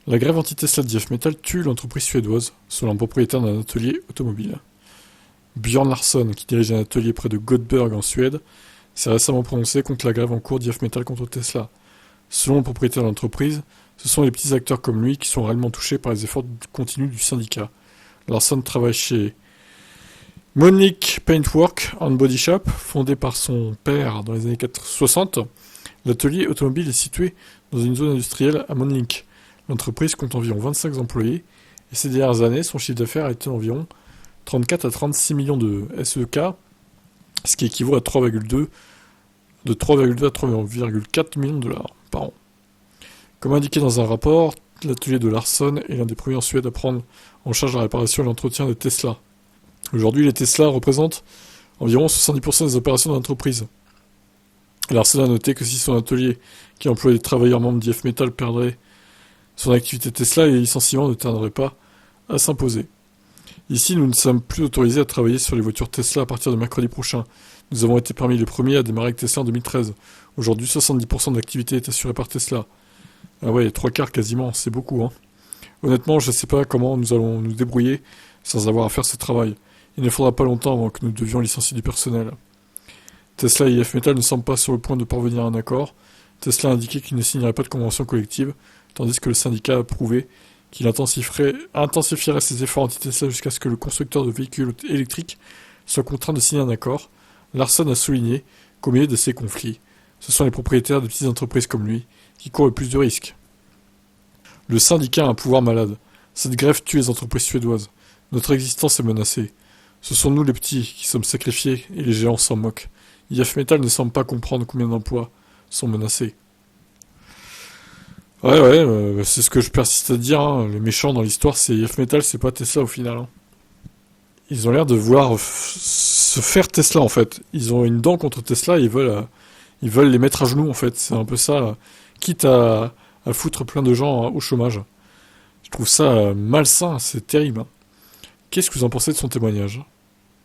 La grève anti-Tesla d'IF Metal tue l'entreprise suédoise, selon le propriétaire d'un atelier automobile. Björn Larsson, qui dirige un atelier près de Göteborg en Suède, s'est récemment prononcé contre la grève en cours d'IF Metal contre Tesla. Selon le propriétaire de l'entreprise, ce sont les petits acteurs comme lui qui sont réellement touchés par les efforts continus du syndicat. Larsson travaille chez Monique Paintwork and Body Shop, fondé par son père dans les années 60. L'atelier automobile est situé dans une zone industrielle à Monique. L'entreprise compte environ 25 employés et ces dernières années, son chiffre d'affaires a été d'environ 34 à 36 millions de SEK, ce qui équivaut à 3,2 à 3,4 millions de dollars par an. Comme indiqué dans un rapport, l'atelier de Larsson est l'un des premiers en Suède à prendre en charge la réparation et l'entretien des Tesla. Aujourd'hui, les Tesla représentent environ 70% des opérations de l'entreprise. Larsson a noté que si son atelier, qui emploie des travailleurs membres d'IF Metal, perdrait son activité Tesla, les licenciements ne tarderaient pas à s'imposer. Ici, nous ne sommes plus autorisés à travailler sur les voitures Tesla à partir de mercredi prochain. Nous avons été parmi les premiers à démarrer avec Tesla en 2013. Aujourd'hui, 70% de l'activité est assurée par Tesla. Ah ouais, 3/4 quasiment, c'est beaucoup, hein. Honnêtement, je ne sais pas comment nous allons nous débrouiller sans avoir à faire ce travail. Il ne faudra pas longtemps avant que nous devions licencier du personnel. Tesla et IF Metal ne semblent pas sur le point de parvenir à un accord. Tesla a indiqué qu'il ne signerait pas de convention collective, tandis que le syndicat a prouvé qu'il intensifierait ses efforts anti-Tesla jusqu'à ce que le constructeur de véhicules électriques soit contraint de signer un accord. Larsson a souligné qu'au milieu de ces conflits, ce sont les propriétaires de petites entreprises comme lui qui courent le plus de risques. Le syndicat a un pouvoir malade. Cette grève tue les entreprises suédoises. Notre existence est menacée. Ce sont nous les petits qui sommes sacrifiés et les géants s'en moquent. IF Metal ne semble pas comprendre combien d'emplois sont menacés. Ouais, c'est ce que je persiste à dire, hein. Les méchants dans l'histoire, c'est IF Metal, c'est pas Tesla au final, hein. Ils ont l'air de vouloir se faire Tesla, en fait. Ils ont une dent contre Tesla et ils veulent les mettre à genoux, en fait. C'est un peu ça, quitte à foutre plein de gens au chômage. Je trouve ça malsain, c'est terrible, hein. Qu'est-ce que vous en pensez de son témoignage ?